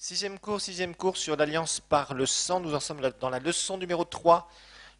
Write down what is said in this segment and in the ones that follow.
Sixième cours sur l'alliance par le sang. Nous en sommes dans la leçon numéro 3,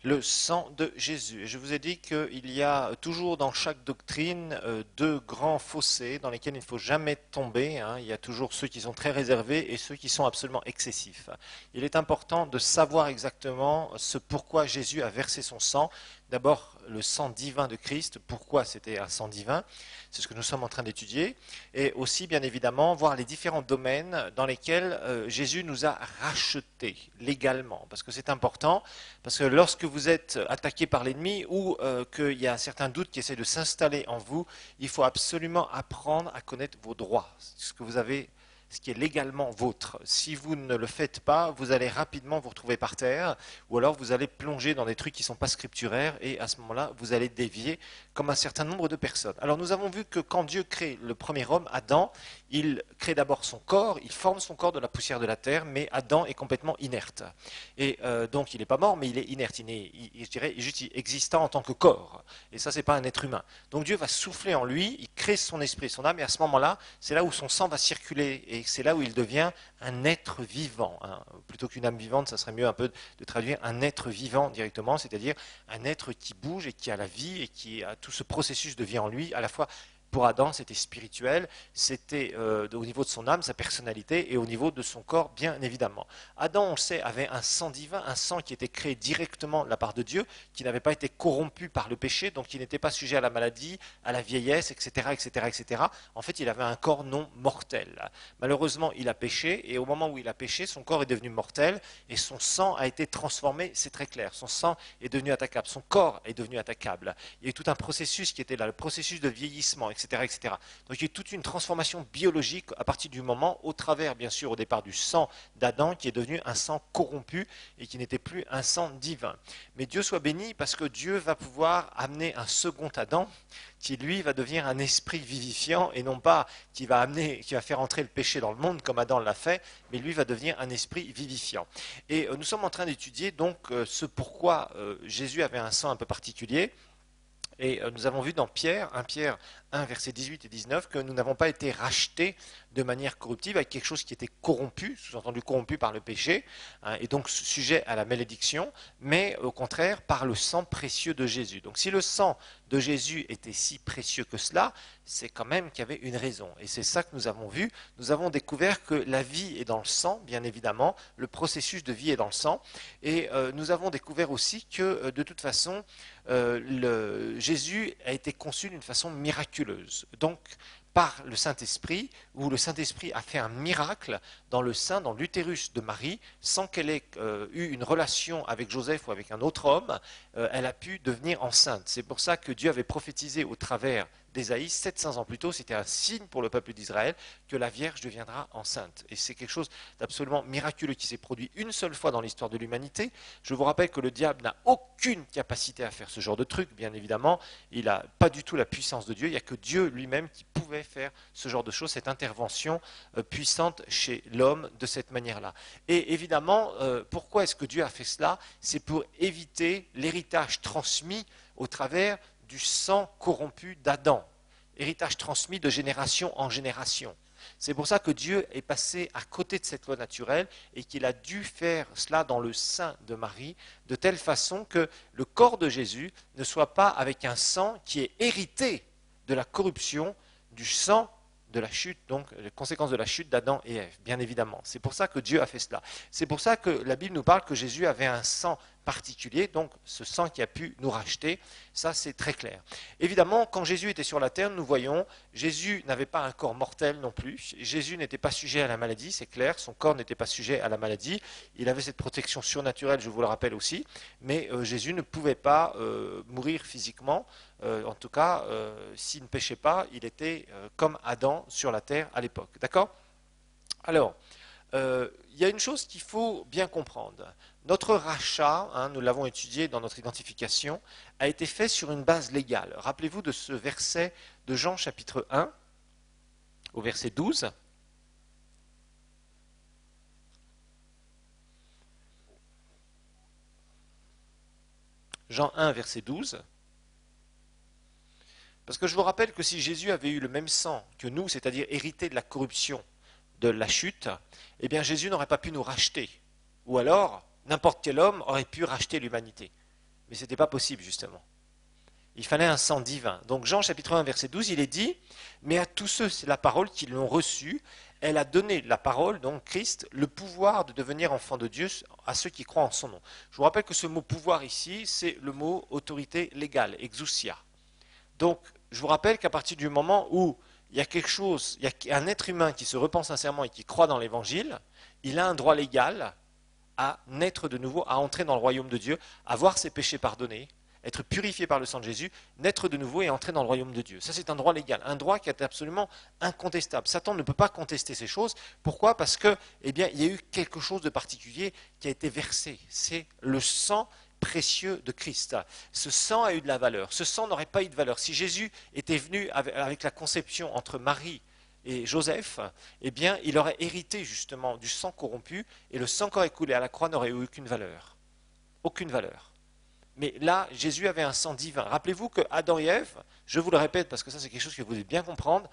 le sang de Jésus. Et je vous ai dit qu'il y a toujours dans chaque doctrine deux grands fossés dans lesquels il ne faut jamais tomber. Il y a toujours ceux qui sont très réservés et ceux qui sont absolument excessifs. Il est important de savoir exactement ce pourquoi Jésus a versé son sang. D'abord, le sang divin de Christ, pourquoi c'était un sang divin, c'est ce que nous sommes en train d'étudier, et aussi, bien évidemment, voir les différents domaines dans lesquels Jésus nous a rachetés légalement, parce que c'est important, parce que lorsque vous êtes attaqué par l'ennemi ou qu'il y a certains doutes qui essaient de s'installer en vous, il faut absolument apprendre à connaître vos droits, ce que vous avez, ce qui est légalement vôtre. Si vous ne le faites pas, vous allez rapidement vous retrouver par terre, ou alors vous allez plonger dans des trucs qui ne sont pas scripturaires, et à ce moment-là, vous allez dévier comme un certain nombre de personnes. Alors nous avons vu que quand Dieu crée le premier homme, Adam, il crée d'abord son corps, il forme son corps de la poussière de la terre, mais Adam est complètement inerte. Et donc il n'est pas mort, mais il est inerte, je dirais juste existant en tant que corps. Et ça, c'est pas un être humain. Donc Dieu va souffler en lui, il crée son esprit, son âme, et à ce moment-là, c'est là où son sang va circuler, et c'est là où il devient un être vivant. Plutôt qu'une âme vivante, ça serait mieux un peu de traduire un être vivant directement, c'est-à-dire un être qui bouge et qui a la vie et qui a tout ce processus de vie en lui, à la fois. Pour Adam, c'était spirituel, c'était au niveau de son âme, sa personnalité, et au niveau de son corps, bien évidemment. Adam, on le sait, avait un sang divin, un sang qui était créé directement de la part de Dieu, qui n'avait pas été corrompu par le péché, donc qui n'était pas sujet à la maladie, à la vieillesse, etc., etc., etc. En fait, il avait un corps non mortel. Malheureusement, il a péché, et au moment où il a péché, son corps est devenu mortel, et son sang a été transformé, c'est très clair, son sang est devenu attaquable, son corps est devenu attaquable. Il y a eu tout un processus qui était là, le processus de vieillissement, etc., etc. Donc il y a eu toute une transformation biologique à partir du moment, au travers bien sûr au départ du sang d'Adam, qui est devenu un sang corrompu et qui n'était plus un sang divin. Mais Dieu soit béni parce que Dieu va pouvoir amener un second Adam qui lui va devenir un esprit vivifiant et non pas qui va faire entrer le péché dans le monde comme Adam l'a fait, mais lui va devenir un esprit vivifiant. Et nous sommes en train d'étudier donc ce pourquoi Jésus avait un sang un peu particulier. Et nous avons vu dans Pierre, 1 Pierre 1, versets 18 et 19, que nous n'avons pas été rachetés de manière corruptive avec quelque chose qui était corrompu, sous-entendu corrompu par le péché, et donc sujet à la malédiction, mais au contraire par le sang précieux de Jésus. Donc si le sang de Jésus était si précieux que cela, c'est quand même qu'il y avait une raison. Et c'est ça que nous avons vu. Nous avons découvert que la vie est dans le sang, bien évidemment, le processus de vie est dans le sang, et nous avons découvert aussi que de toute façon, Jésus a été conçu d'une façon miraculeuse. Donc, par le Saint-Esprit, où le Saint-Esprit a fait un miracle dans le sein, dans l'utérus de Marie, sans qu'elle ait eu une relation avec Joseph ou avec un autre homme, elle a pu devenir enceinte. C'est pour ça que Dieu avait prophétisé au travers d'Ésaïe, 700 ans plus tôt, c'était un signe pour le peuple d'Israël que la Vierge deviendra enceinte. Et c'est quelque chose d'absolument miraculeux qui s'est produit une seule fois dans l'histoire de l'humanité. Je vous rappelle que le diable n'a aucune capacité à faire ce genre de truc, bien évidemment. Il n'a pas du tout la puissance de Dieu. Il n'y a que Dieu lui-même qui pouvait faire ce genre de choses, cette intervention puissante chez l'homme de cette manière-là. Et évidemment, pourquoi est-ce que Dieu a fait cela? C'est pour éviter l'héritage transmis au travers du sang corrompu d'Adam, héritage transmis de génération en génération. C'est pour ça que Dieu est passé à côté de cette loi naturelle et qu'il a dû faire cela dans le sein de Marie, de telle façon que le corps de Jésus ne soit pas avec un sang qui est hérité de la corruption du sang de la chute, donc les conséquences de la chute d'Adam et Ève, bien évidemment. C'est pour ça que Dieu a fait cela. C'est pour ça que la Bible nous parle que Jésus avait un sang particulier, donc ce sang qui a pu nous racheter, ça c'est très clair. Évidemment, quand Jésus était sur la terre, nous voyons, Jésus n'avait pas un corps mortel non plus, Jésus n'était pas sujet à la maladie, c'est clair, son corps n'était pas sujet à la maladie, il avait cette protection surnaturelle, je vous le rappelle aussi, mais Jésus ne pouvait pas mourir physiquement, en tout cas, s'il ne péchait pas, il était comme Adam sur la terre à l'époque. D'accord? Alors, il y a une chose qu'il faut bien comprendre. Notre rachat, nous l'avons étudié dans notre identification, a été fait sur une base légale. Rappelez-vous de ce verset de Jean chapitre 1, au verset 12. Jean 1, verset 12. Parce que je vous rappelle que si Jésus avait eu le même sang que nous, c'est-à-dire hérité de la corruption de la chute, eh bien Jésus n'aurait pas pu nous racheter. Ou alors, n'importe quel homme aurait pu racheter l'humanité. Mais ce n'était pas possible, justement. Il fallait un sang divin. Donc Jean chapitre 1 verset 12, il est dit, mais à tous ceux, c'est la parole, qui l'ont reçue, elle a donné, la parole, donc Christ, le pouvoir de devenir enfant de Dieu à ceux qui croient en son nom. Je vous rappelle que ce mot pouvoir ici, c'est le mot autorité légale, exousia. Donc je vous rappelle qu'à partir du moment où il y a quelque chose, il y a un être humain qui se repent sincèrement et qui croit dans l'évangile, il a un droit légal à naître de nouveau, à entrer dans le royaume de Dieu, à voir ses péchés pardonnés, être purifié par le sang de Jésus, naître de nouveau et entrer dans le royaume de Dieu. Ça, c'est un droit légal, un droit qui est absolument incontestable. Satan ne peut pas contester ces choses. Pourquoi ? Parce que, eh bien, il y a eu quelque chose de particulier qui a été versé. C'est le sang précieux de Christ. Ce sang a eu de la valeur. Ce sang n'aurait pas eu de valeur. Si Jésus était venu avec la conception entre Marie et Joseph, eh bien, il aurait hérité justement du sang corrompu et le sang qui aurait coulé à la croix n'aurait eu aucune valeur. Aucune valeur. Mais là, Jésus avait un sang divin. Rappelez-vous que Adam et Ève, je vous le répète parce que ça c'est quelque chose que vous devez bien comprendre,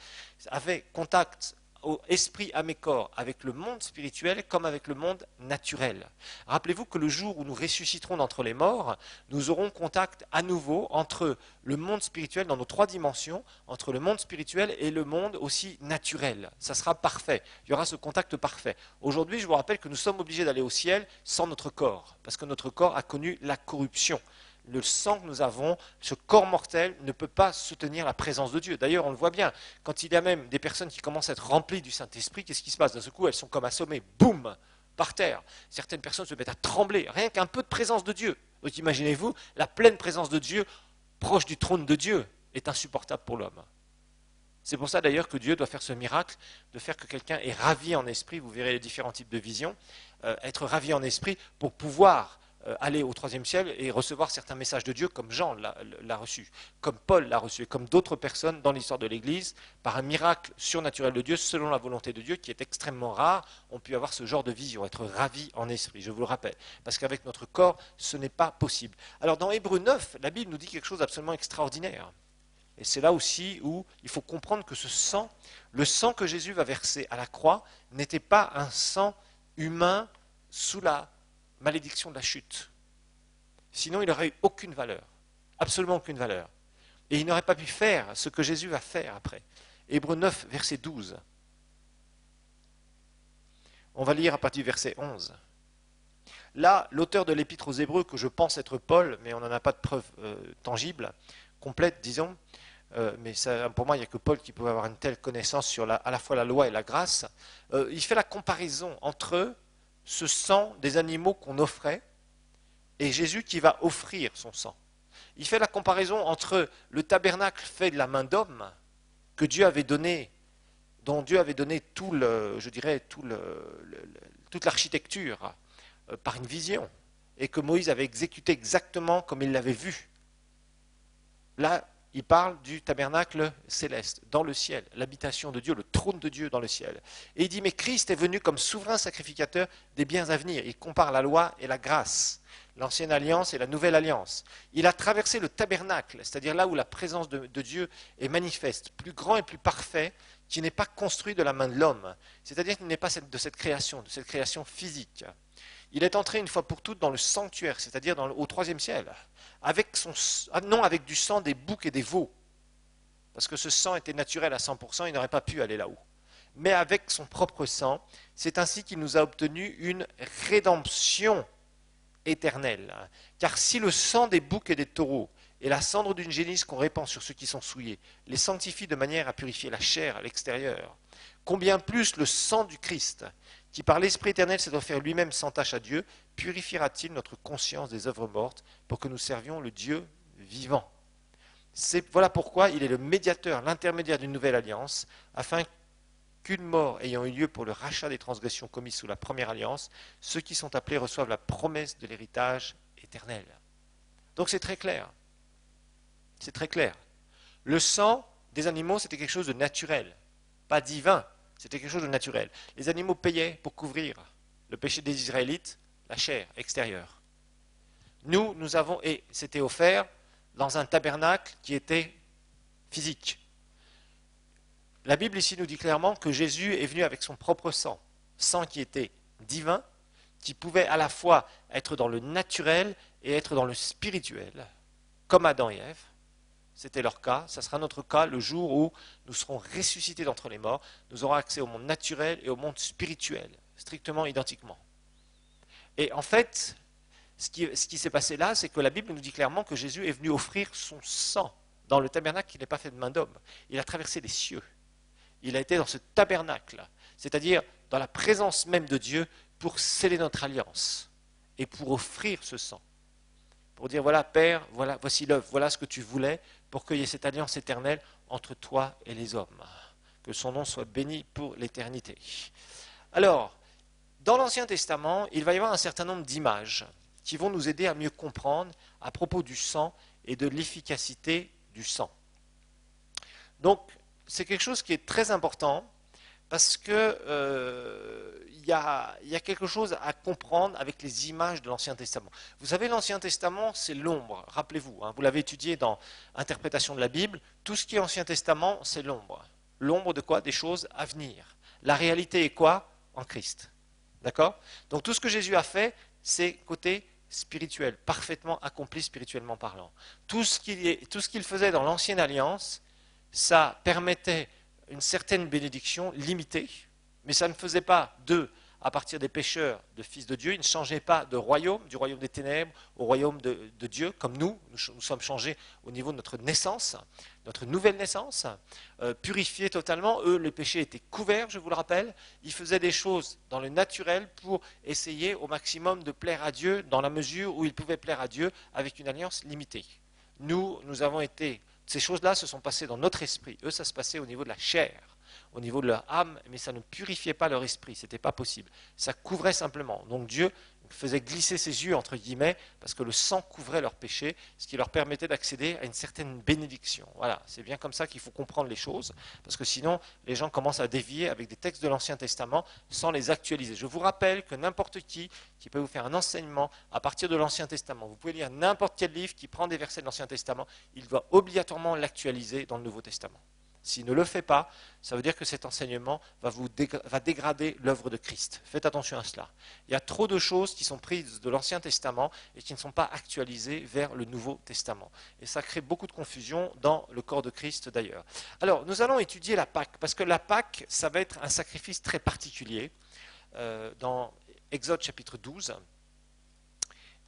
avaient contact au esprit, âme et corps avec le monde spirituel comme avec le monde naturel. Rappelez-vous que le jour où nous ressusciterons d'entre les morts, nous aurons contact à nouveau entre le monde spirituel dans nos trois dimensions, entre le monde spirituel et le monde aussi naturel. Ça sera parfait. Il y aura ce contact parfait. Aujourd'hui, je vous rappelle que nous sommes obligés d'aller au ciel sans notre corps, parce que notre corps a connu la corruption. Le sang que nous avons, ce corps mortel, ne peut pas soutenir la présence de Dieu. D'ailleurs, on le voit bien, quand il y a même des personnes qui commencent à être remplies du Saint-Esprit, qu'est-ce qui se passe ? D'un seul coup, elles sont comme assommées, boum, par terre. Certaines personnes se mettent à trembler, rien qu'un peu de présence de Dieu. Donc imaginez-vous, la pleine présence de Dieu, proche du trône de Dieu, est insupportable pour l'homme. C'est pour ça d'ailleurs que Dieu doit faire ce miracle, de faire que quelqu'un est ravi en esprit, vous verrez les différents types de visions, être ravi en esprit pour pouvoir aller au troisième ciel et recevoir certains messages de Dieu comme Jean l'a reçu, comme Paul l'a reçu et comme d'autres personnes dans l'histoire de l'Église, par un miracle surnaturel de Dieu, selon la volonté de Dieu, qui est extrêmement rare, ont pu avoir ce genre de vision, être ravis en esprit, je vous le rappelle, parce qu'avec notre corps, ce n'est pas possible. Alors dans Hébreux 9, la Bible nous dit quelque chose d'absolument extraordinaire. Et c'est là aussi où il faut comprendre que ce sang, le sang que Jésus va verser à la croix, n'était pas un sang humain sous la malédiction de la chute. Sinon, il n'aurait eu aucune valeur, absolument aucune valeur. Et il n'aurait pas pu faire ce que Jésus va faire après. Hébreux 9, verset 12. On va lire à partir du verset 11. Là, l'auteur de l'épître aux Hébreux, que je pense être Paul, mais on n'en a pas de preuve tangible, complète, disons, mais ça, pour moi, il n'y a que Paul qui pouvait avoir une telle connaissance sur à la fois la loi et la grâce. Il fait la comparaison entre ce sang des animaux qu'on offrait et Jésus qui va offrir son sang. Il fait la comparaison entre le tabernacle fait de la main d'homme que Dieu avait donné, dont Dieu avait donné tout le, je dirais, toute l'architecture par une vision, et que Moïse avait exécuté exactement comme il l'avait vu. Là, il parle du tabernacle céleste, dans le ciel, l'habitation de Dieu, le trône de Dieu dans le ciel. Et il dit, mais Christ est venu comme souverain sacrificateur des biens à venir. Il compare la loi et la grâce, l'ancienne alliance et la nouvelle alliance. Il a traversé le tabernacle, c'est-à-dire là où la présence de Dieu est manifeste, plus grand et plus parfait, qui n'est pas construit de la main de l'homme. C'est-à-dire qu'il n'est pas de cette création physique. Il est entré une fois pour toutes dans le sanctuaire, c'est-à-dire au troisième ciel, non avec du sang des boucs et des veaux, parce que ce sang était naturel à 100%, il n'aurait pas pu aller là-haut. Mais avec son propre sang, c'est ainsi qu'il nous a obtenu une rédemption éternelle. Car si le sang des boucs et des taureaux et la cendre d'une génisse qu'on répand sur ceux qui sont souillés les sanctifie de manière à purifier la chair à l'extérieur, combien plus le sang du Christ, qui par l'Esprit éternel s'est offert lui-même sans tache à Dieu, purifiera-t-il notre conscience des œuvres mortes pour que nous servions le Dieu vivant. Voilà pourquoi il est le médiateur, l'intermédiaire d'une nouvelle alliance, afin qu'une mort ayant eu lieu pour le rachat des transgressions commises sous la première alliance, ceux qui sont appelés reçoivent la promesse de l'héritage éternel. Donc c'est très clair. C'est très clair. Le sang des animaux, c'était quelque chose de naturel, pas divin. C'était quelque chose de naturel. Les animaux payaient pour couvrir le péché des Israélites, la chair extérieure. Nous avons, et c'était offert dans un tabernacle qui était physique. La Bible ici nous dit clairement que Jésus est venu avec son propre sang, sang qui était divin, qui pouvait à la fois être dans le naturel et être dans le spirituel, comme Adam et Ève. C'était leur cas, ça sera notre cas le jour où nous serons ressuscités d'entre les morts, nous aurons accès au monde naturel et au monde spirituel, strictement identiquement. Et en fait, ce qui s'est passé là, c'est que la Bible nous dit clairement que Jésus est venu offrir son sang dans le tabernacle qui n'est pas fait de main d'homme. Il a traversé les cieux. Il a été dans ce tabernacle, c'est-à-dire dans la présence même de Dieu pour sceller notre alliance et pour offrir ce sang. Pour dire, voilà Père, voilà, voici l'œuvre, voilà ce que tu voulais pour qu'il y ait cette alliance éternelle entre toi et les hommes. Que son nom soit béni pour l'éternité. Alors, dans l'Ancien Testament, il va y avoir un certain nombre d'images qui vont nous aider à mieux comprendre à propos du sang et de l'efficacité du sang. Donc, c'est quelque chose qui est très important parce que y a quelque chose à comprendre avec les images de l'Ancien Testament. Vous savez, l'Ancien Testament, c'est l'ombre, rappelez-vous, vous l'avez étudié dans Interprétation de la Bible, tout ce qui est Ancien Testament, c'est l'ombre. L'ombre de quoi? Des choses à venir. La réalité est quoi? En Christ. D'accord? Donc tout ce que Jésus a fait, c'est côté spirituel, parfaitement accompli spirituellement parlant. Tout ce qu'il faisait dans l'Ancienne Alliance, ça permettait une certaine bénédiction limitée, mais ça ne faisait pas d'eux, à partir des pécheurs, de fils de Dieu. Il ne changeait pas de royaume, du royaume des ténèbres au royaume de Dieu, comme nous sommes changés au niveau de notre naissance, notre nouvelle naissance, purifiés totalement. Eux, les péchés étaient couverts, je vous le rappelle. Ils faisaient des choses dans le naturel pour essayer au maximum de plaire à Dieu, dans la mesure où ils pouvaient plaire à Dieu avec une alliance limitée. Nous avons été... Ces choses-là se sont passées dans notre esprit. Eux, ça se passait au niveau de la chair, au niveau de leur âme, mais ça ne purifiait pas leur esprit, ce n'était pas possible. Ça couvrait simplement. Donc Dieu faisait glisser ses yeux, entre guillemets, parce que le sang couvrait leurs péchés, ce qui leur permettait d'accéder à une certaine bénédiction. Voilà, c'est bien comme ça qu'il faut comprendre les choses, parce que sinon, les gens commencent à dévier avec des textes de l'Ancien Testament sans les actualiser. Je vous rappelle que n'importe qui peut vous faire un enseignement à partir de l'Ancien Testament, vous pouvez lire n'importe quel livre qui prend des versets de l'Ancien Testament, il doit obligatoirement l'actualiser dans le Nouveau Testament. S'il ne le fait pas, ça veut dire que cet enseignement va dégrader l'œuvre de Christ. Faites attention à cela. Il y a trop de choses qui sont prises de l'Ancien Testament et qui ne sont pas actualisées vers le Nouveau Testament. Et ça crée beaucoup de confusion dans le corps de Christ d'ailleurs. Alors, nous allons étudier la Pâque, parce que la Pâque, ça va être un sacrifice très particulier dans Exode chapitre 12.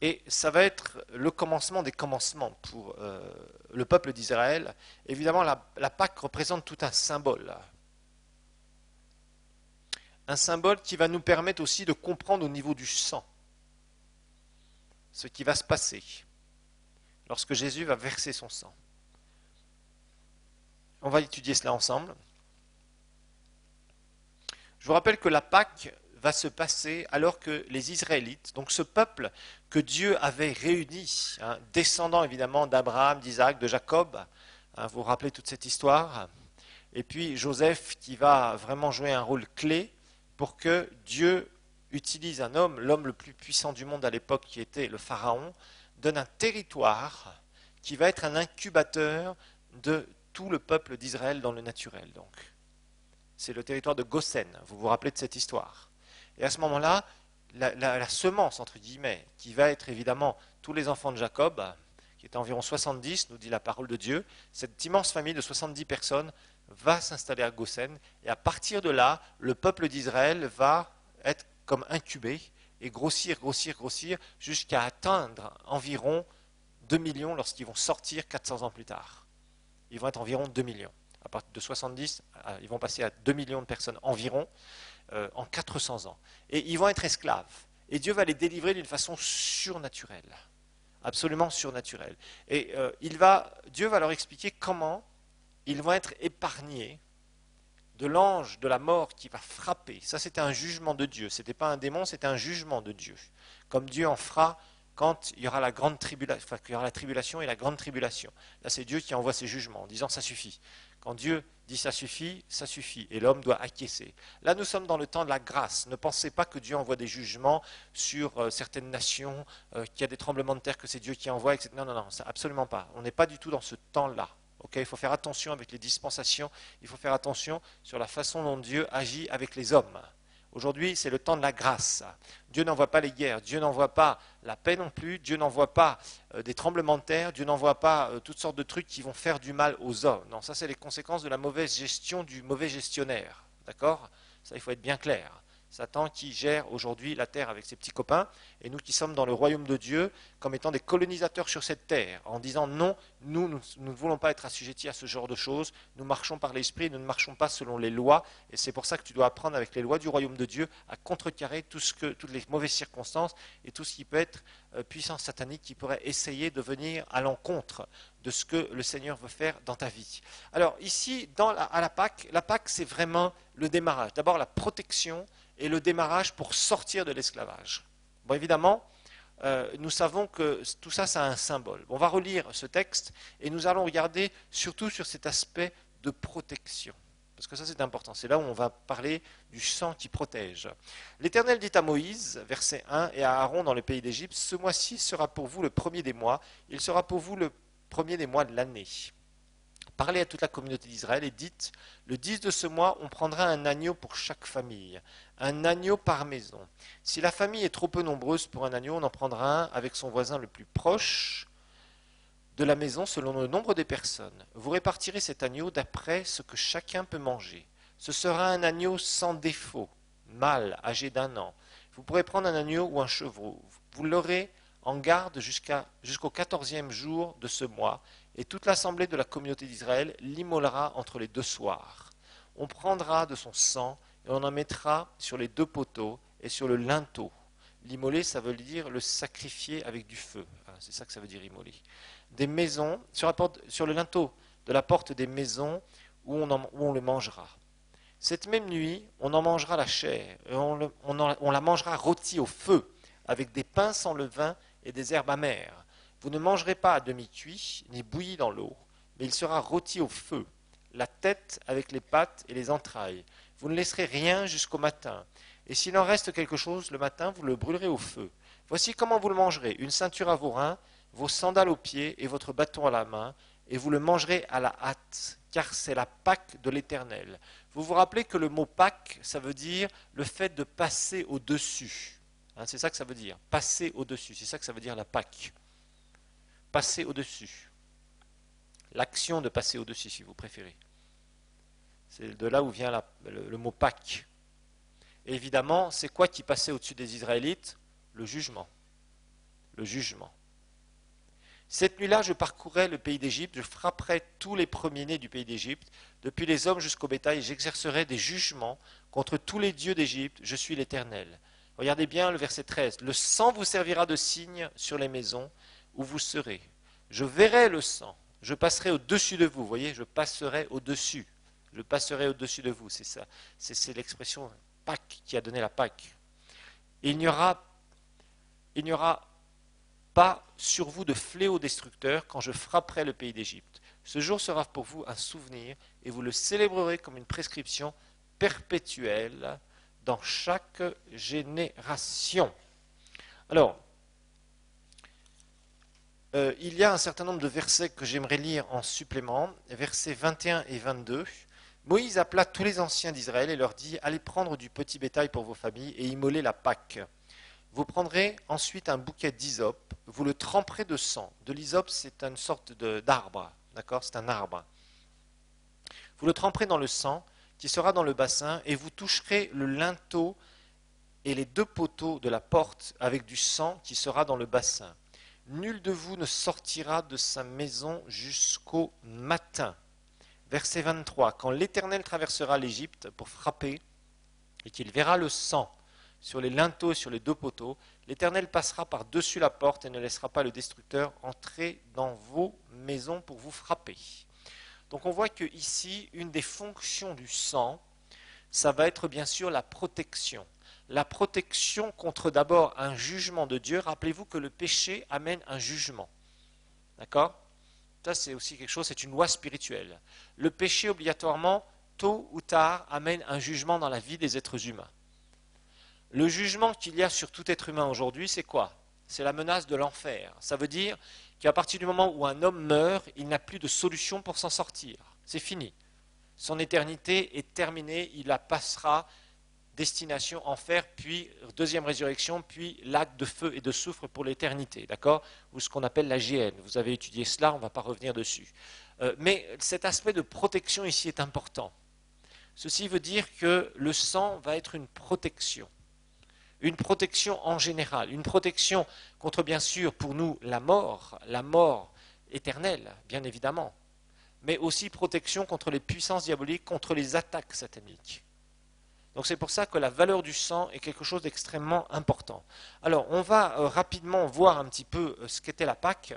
Et ça va être le commencement des commencements pour le peuple d'Israël. Évidemment, la Pâque représente tout un symbole. Un symbole qui va nous permettre aussi de comprendre au niveau du sang ce qui va se passer lorsque Jésus va verser son sang. On va étudier cela ensemble. Je vous rappelle que la Pâque va se passer alors que les Israélites, donc ce peuple que Dieu avait réuni, descendant évidemment d'Abraham, d'Isaac, de Jacob, vous vous rappelez toute cette histoire, et puis Joseph qui va vraiment jouer un rôle clé pour que Dieu utilise un homme, l'homme le plus puissant du monde à l'époque qui était le Pharaon, donne un territoire qui va être un incubateur de tout le peuple d'Israël dans le naturel. Donc, c'est le territoire de Goshen, vous vous rappelez de cette histoire. Et à ce moment-là, la semence, entre guillemets, qui va être évidemment tous les enfants de Jacob, qui est environ 70, nous dit la parole de Dieu, cette immense famille de 70 personnes va s'installer à Goshen, et à partir de là, le peuple d'Israël va être comme incubé, et grossir, jusqu'à atteindre environ 2 millions lorsqu'ils vont sortir 400 ans plus tard. Ils vont être environ 2 millions. À partir de 70, ils vont passer à 2 millions de personnes environ, en 400 ans. Et ils vont être esclaves. Et Dieu va les délivrer d'une façon surnaturelle. Absolument surnaturelle. Et Dieu va leur expliquer comment ils vont être épargnés de l'ange de la mort qui va frapper. Ça, c'était un jugement de Dieu. Ce n'était pas un démon, c'était un jugement de Dieu. Comme Dieu en fera quand il y aura la grande tribulation, enfin, qu'il y aura la tribulation et la grande tribulation. Là, c'est Dieu qui envoie ses jugements en disant ça suffit. Quand Dieu dit ça suffit, et l'homme doit acquiescer. Là, nous sommes dans le temps de la grâce. Ne pensez pas que Dieu envoie des jugements sur certaines nations, qu'il y a des tremblements de terre, que c'est Dieu qui envoie, etc. Non, ça, absolument pas. On n'est pas du tout dans ce temps-là. Ok, il faut faire attention avec les dispensations, il faut faire attention sur la façon dont Dieu agit avec les hommes. Aujourd'hui, c'est le temps de la grâce. Dieu n'envoie pas les guerres, Dieu n'envoie pas la paix non plus, Dieu n'envoie pas des tremblements de terre, Dieu n'envoie pas toutes sortes de trucs qui vont faire du mal aux hommes. Non, ça c'est les conséquences de la mauvaise gestion du mauvais gestionnaire. D'accord? Ça, il faut être bien clair. Satan qui gère aujourd'hui la terre avec ses petits copains, et nous qui sommes dans le royaume de Dieu comme étant des colonisateurs sur cette terre, en disant non, nous ne voulons pas être assujettis à ce genre de choses, nous marchons par l'esprit, nous ne marchons pas selon les lois, et c'est pour ça que tu dois apprendre avec les lois du royaume de Dieu à contrecarrer toutes les mauvaises circonstances et tout ce qui peut être puissance satanique qui pourrait essayer de venir à l'encontre de ce que le Seigneur veut faire dans ta vie. Alors ici, à la Pâque c'est vraiment le démarrage. D'abord la protection et le démarrage pour sortir de l'esclavage. Bon, évidemment, nous savons que tout ça, ça a un symbole. On va relire ce texte et nous allons regarder surtout sur cet aspect de protection. Parce que ça, c'est important. C'est là où on va parler du sang qui protège. L'Éternel dit à Moïse, verset 1, et à Aaron dans le pays d'Égypte, ce mois-ci sera pour vous le premier des mois, il sera pour vous le premier des mois de l'année. Parlez à toute la communauté d'Israël et dites, le 10 de ce mois, on prendra un agneau pour chaque famille, un agneau par maison. Si la famille est trop peu nombreuse pour un agneau, on en prendra un avec son voisin le plus proche de la maison selon le nombre des personnes. Vous répartirez cet agneau d'après ce que chacun peut manger. Ce sera un agneau sans défaut, mâle, âgé d'1 an. Vous pourrez prendre un agneau ou un chevreau. Vous l'aurez en garde jusqu'au 14e jour de ce mois, et toute l'assemblée de la communauté d'Israël l'immolera entre les 2 soirs. On prendra de son sang et on en mettra sur les 2 poteaux et sur le linteau. L'immoler, ça veut dire le sacrifier avec du feu. C'est ça que ça veut dire immoler. Des maisons, sur le linteau de la porte des maisons où on le mangera. Cette même nuit, on en mangera la chair, et on la mangera rôtie au feu, avec des pains sans levain et des herbes amères. Vous ne mangerez pas à demi-cuit, ni bouilli dans l'eau, mais il sera rôti au feu, la tête avec les pattes et les entrailles. Vous ne laisserez rien jusqu'au matin. Et s'il en reste quelque chose le matin, vous le brûlerez au feu. Voici comment vous le mangerez. Une ceinture à vos reins, vos sandales aux pieds et votre bâton à la main, et vous le mangerez à la hâte, car c'est la Pâque de l'Éternel. Vous vous rappelez que le mot Pâque, ça veut dire le fait de passer au-dessus. C'est ça que ça veut dire, passer au-dessus. C'est ça que ça veut dire la Pâque. Passer au-dessus. L'action de passer au-dessus, si vous préférez. C'est de là où vient le mot Pâque. Et évidemment, c'est quoi qui passait au-dessus des Israélites? Le jugement. Le jugement. Cette nuit-là, je parcourrai le pays d'Égypte, je frapperai tous les premiers-nés du pays d'Égypte, depuis les hommes jusqu'au bétail, et j'exercerai des jugements contre tous les dieux d'Égypte, je suis l'Éternel. Regardez bien le verset 13. Le sang vous servira de signe sur les maisons où vous serez. Je verrai le sang, je passerai au-dessus de vous. Vous voyez, je passerai au-dessus. Je passerai au-dessus de vous, c'est ça. C'est l'expression Pâques qui a donné la Pâque. Et il n'y aura pas sur vous de fléau destructeur quand je frapperai le pays d'Égypte. Ce jour sera pour vous un souvenir et vous le célébrerez comme une prescription perpétuelle dans chaque génération. Alors, il y a un certain nombre de versets que j'aimerais lire en supplément, versets 21 et 22. Moïse appela tous les anciens d'Israël et leur dit « Allez prendre du petit bétail pour vos familles et immoler la Pâque. Vous prendrez ensuite un bouquet d'hysope, vous le tremperez de sang. » De l'hysope, c'est une sorte d'arbre, d'accord? C'est un arbre. Vous le tremperez dans le sang qui sera dans le bassin et vous toucherez le linteau et les 2 poteaux de la porte avec du sang qui sera dans le bassin. Nul de vous ne sortira de sa maison jusqu'au matin. Verset 23. Quand l'Éternel traversera l'Égypte pour frapper et qu'il verra le sang sur les linteaux et sur les 2 poteaux, l'Éternel passera par-dessus la porte et ne laissera pas le destructeur entrer dans vos maisons pour vous frapper. Donc on voit que ici, une des fonctions du sang, ça va être bien sûr la protection. La protection contre d'abord un jugement de Dieu. Rappelez-vous que le péché amène un jugement. D'accord? Ça c'est aussi quelque chose, c'est une loi spirituelle. Le péché obligatoirement, tôt ou tard, amène un jugement dans la vie des êtres humains. Le jugement qu'il y a sur tout être humain aujourd'hui, c'est quoi? C'est la menace de l'enfer. Ça veut dire qu'à partir du moment où un homme meurt, il n'a plus de solution pour s'en sortir. C'est fini. Son éternité est terminée, il la passera destination enfer, puis deuxième résurrection, puis lac de feu et de soufre pour l'éternité, d'accord? Ou ce qu'on appelle la géhenne. Vous avez étudié cela, on ne va pas revenir dessus. Mais cet aspect de protection ici est important. Ceci veut dire que le sang va être une protection en général, une protection contre, bien sûr, pour nous, la mort éternelle, bien évidemment, mais aussi protection contre les puissances diaboliques, contre les attaques sataniques. Donc c'est pour ça que la valeur du sang est quelque chose d'extrêmement important. Alors on va rapidement voir un petit peu ce qu'était la Pâque,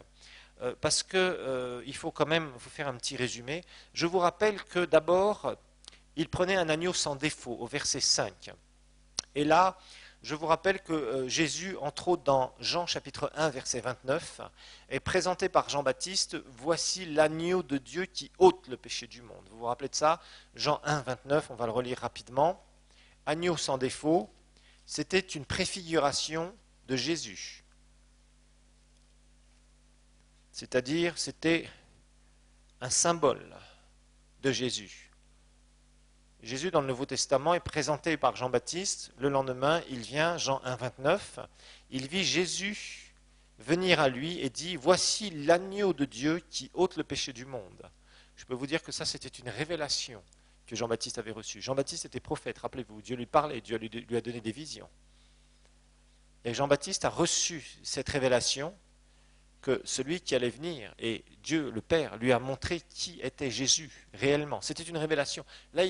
parce qu'il faut quand même vous faire un petit résumé. Je vous rappelle que d'abord, il prenait un agneau sans défaut, au verset 5. Et là, je vous rappelle que Jésus, entre autres dans Jean chapitre 1, verset 29, est présenté par Jean-Baptiste, « Voici l'agneau de Dieu qui ôte le péché du monde ». Vous vous rappelez de ça? Jean 1, 29, on va le relire rapidement. Agneau sans défaut, c'était une préfiguration de Jésus. C'est-à-dire, c'était un symbole de Jésus. Jésus, dans le Nouveau Testament, est présenté par Jean-Baptiste. Le lendemain, il vient, Jean 1, 29, il vit Jésus venir à lui et dit « Voici l'agneau de Dieu qui ôte le péché du monde ». Je peux vous dire que ça, c'était une révélation que Jean-Baptiste avait reçue. Jean-Baptiste était prophète, rappelez-vous, Dieu lui parlait, Dieu lui a donné des visions. Et Jean-Baptiste a reçu cette révélation que celui qui allait venir, et Dieu le Père lui a montré qui était Jésus réellement. C'était une révélation. Là,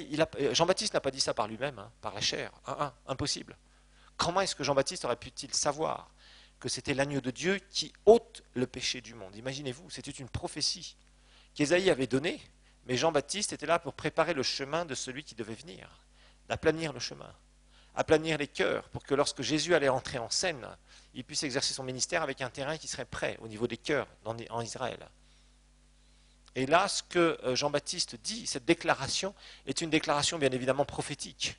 Jean-Baptiste n'a pas dit ça par lui-même, par la chair. Impossible. Comment est-ce que Jean-Baptiste aurait pu-il savoir que c'était l'agneau de Dieu qui ôte le péché du monde? Imaginez-vous, c'était une prophétie qu'Ésaïe avait donnée, mais Jean-Baptiste était là pour préparer le chemin de celui qui devait venir, d'aplanir le chemin, aplanir les cœurs, pour que lorsque Jésus allait entrer en scène, il puisse exercer son ministère avec un terrain qui serait prêt au niveau des cœurs en Israël. Et là, ce que Jean-Baptiste dit, cette déclaration, est une déclaration bien évidemment prophétique.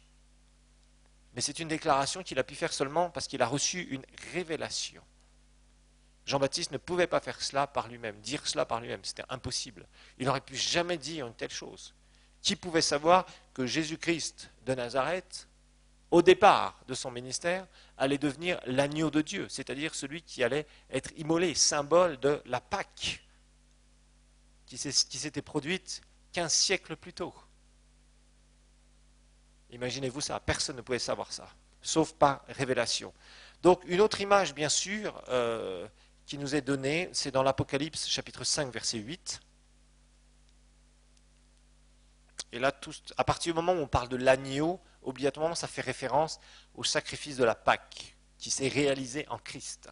Mais c'est une déclaration qu'il a pu faire seulement parce qu'il a reçu une révélation. Jean-Baptiste ne pouvait pas faire cela par lui-même, dire cela par lui-même, c'était impossible. Il n'aurait pu jamais dire une telle chose. Qui pouvait savoir que Jésus-Christ de Nazareth, au départ de son ministère, allait devenir l'agneau de Dieu, c'est-à-dire celui qui allait être immolé, symbole de la Pâque, qui s'était produite 15 siècles plus tôt. Imaginez-vous ça, personne ne pouvait savoir ça, sauf par révélation. Donc une autre image, bien sûr, qui nous est donnée, c'est dans l'Apocalypse chapitre 5, verset 8. Et là, à partir du moment où on parle de l'agneau, obligatoirement, ça fait référence au sacrifice de la Pâque, qui s'est réalisé en Christ.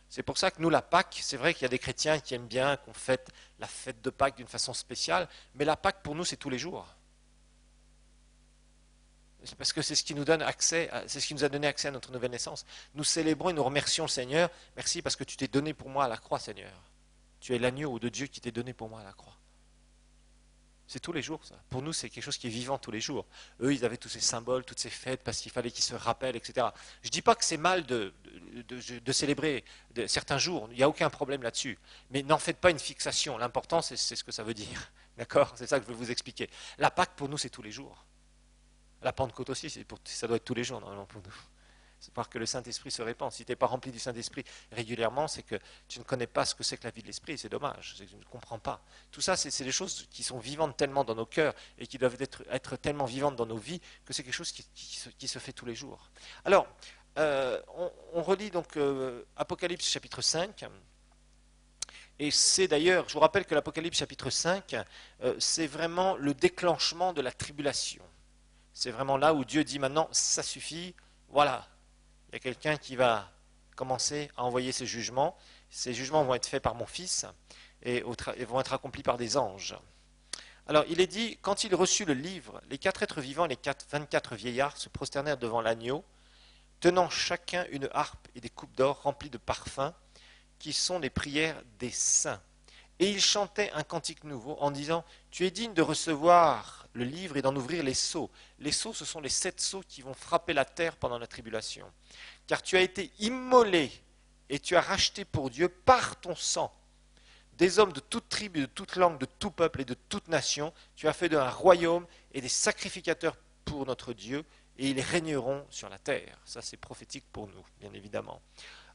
C'est pour ça que nous, la Pâque, c'est vrai qu'il y a des chrétiens qui aiment bien qu'on fête la fête de Pâques d'une façon spéciale, mais la Pâque, pour nous, c'est tous les jours. C'est parce que c'est ce qui nous donne accès, c'est ce qui nous a donné accès à notre nouvelle naissance. Nous célébrons et nous remercions le Seigneur. Merci parce que tu t'es donné pour moi à la croix, Seigneur. Tu es l'agneau de Dieu qui t'est donné pour moi à la croix. C'est tous les jours, ça. Pour nous, c'est quelque chose qui est vivant tous les jours. Eux, ils avaient tous ces symboles, toutes ces fêtes, parce qu'il fallait qu'ils se rappellent, etc. Je ne dis pas que c'est mal de célébrer certains jours. Il n'y a aucun problème là-dessus. Mais n'en faites pas une fixation. L'important, c'est ce que ça veut dire. D'accord? C'est ça que je veux vous expliquer. La Pâque, pour nous, c'est tous les jours. La Pentecôte aussi, ça doit être tous les jours, normalement, pour nous. C'est parce que le Saint-Esprit se répand. Si tu n'es pas rempli du Saint-Esprit régulièrement, c'est que tu ne connais pas ce que c'est que la vie de l'Esprit, c'est dommage, c'est que tu ne comprends pas. Tout ça, c'est des choses qui sont vivantes tellement dans nos cœurs et qui doivent être tellement vivantes dans nos vies que c'est quelque chose qui se fait tous les jours. Alors, on relit donc Apocalypse chapitre 5. Et c'est d'ailleurs, je vous rappelle que l'Apocalypse chapitre 5, c'est vraiment le déclenchement de la tribulation. C'est vraiment là où Dieu dit maintenant, ça suffit, voilà. Il y a quelqu'un qui va commencer à envoyer ses jugements. Ces jugements vont être faits par mon Fils et vont être accomplis par des anges. Alors, il est dit, quand il reçut le livre, les 4 êtres vivants et les 24 vieillards se prosternèrent devant l'agneau, tenant chacun une harpe et des coupes d'or remplies de parfums, qui sont les prières des saints. Et ils chantaient un cantique nouveau en disant, « Tu es digne de recevoir le livre et d'en ouvrir les sceaux. » Les sceaux, ce sont les 7 sceaux qui vont frapper la terre pendant la tribulation. « Car tu as été immolé et tu as racheté pour Dieu par ton sang des hommes de toute tribu, de toute langue, de tout peuple et de toute nation. Tu as fait d'eux un royaume et des sacrificateurs pour notre Dieu, et ils régneront sur la terre. Ça, c'est prophétique pour nous, bien évidemment.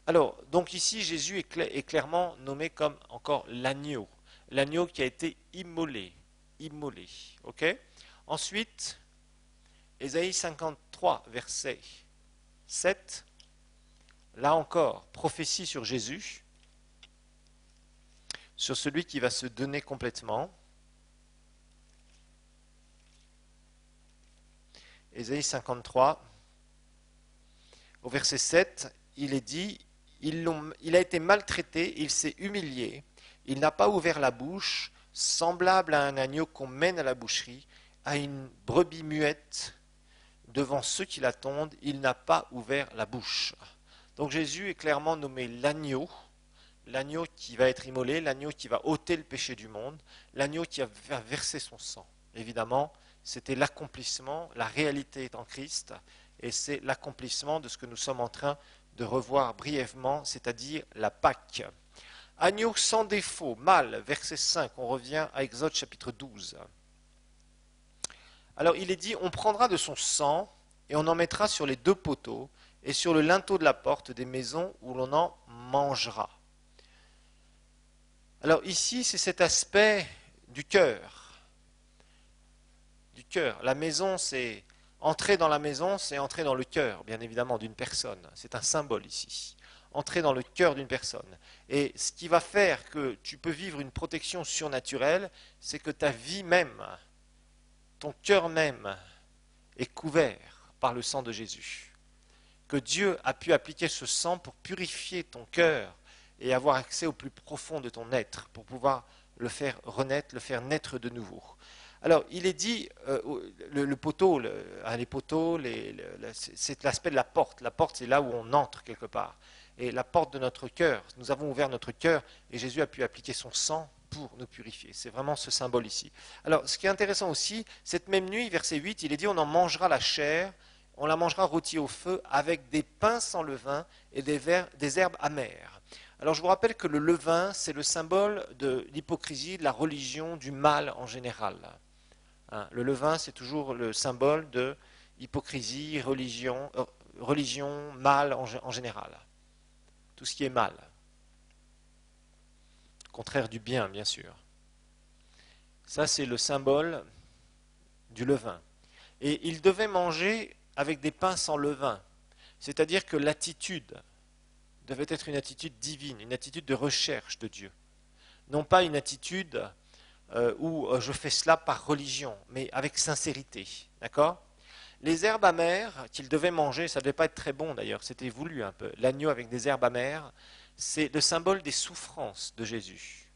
Alors, donc ici, Jésus est clairement nommé comme encore l'agneau. L'agneau qui a été immolé. Immolé. Ok? Ensuite, Ésaïe 53, verset 7. Là encore, prophétie sur Jésus, sur celui qui va se donner complètement. Ésaïe 53, au verset 7, il est dit, il a été maltraité, il s'est humilié, il n'a pas ouvert la bouche, semblable à un agneau qu'on mène à la boucherie, à une brebis muette devant ceux qui l'attendent, il n'a pas ouvert la bouche. Donc Jésus est clairement nommé l'agneau qui va être immolé, l'agneau qui va ôter le péché du monde, l'agneau qui va verser son sang. Évidemment, c'était l'accomplissement, la réalité est en Christ, et c'est l'accomplissement de ce que nous sommes en train de revoir brièvement, c'est-à-dire la Pâque. Agneau sans défaut, mâle, verset 5, on revient à Exode chapitre 12. Alors il est dit, on prendra de son sang et on en mettra sur les deux poteaux et sur le linteau de la porte des maisons où l'on en mangera. Alors ici, c'est cet aspect du cœur. Du cœur. La maison, c'est entrer dans la maison, c'est entrer dans le cœur, bien évidemment, d'une personne. C'est un symbole ici. Entrer dans le cœur d'une personne. Et ce qui va faire que tu peux vivre une protection surnaturelle, c'est que ta vie même, ton cœur même, est couvert par le sang de Jésus. Que Dieu a pu appliquer ce sang pour purifier ton cœur et avoir accès au plus profond de ton être, pour pouvoir le faire renaître, le faire naître de nouveau. Alors, il est dit, le poteau, les poteaux, c'est l'aspect de la porte. La porte, c'est là où on entre quelque part. Et la porte de notre cœur, nous avons ouvert notre cœur et Jésus a pu appliquer son sang pour nous purifier. C'est vraiment ce symbole ici. Alors, ce qui est intéressant aussi, cette même nuit, verset 8, il est dit, on en mangera la chair, on la mangera rôtie au feu avec des pains sans levain et des herbes amères. Alors je vous rappelle que le levain, c'est le symbole de l'hypocrisie, de la religion, du mal en général. Le levain, c'est toujours le symbole de hypocrisie, religion, mal en général. Tout ce qui est mal. Contraire du bien, bien sûr. Ça, c'est le symbole du levain. Et il devait manger avec des pains sans levain. C'est-à-dire que l'attitude devait être une attitude divine, une attitude de recherche de Dieu. Non pas une attitude où je fais cela par religion, mais avec sincérité. D'accord ? Les herbes amères qu'il devait manger, ça ne devait pas être très bon d'ailleurs, c'était voulu un peu. L'agneau avec des herbes amères, c'est le symbole des souffrances de Jésus.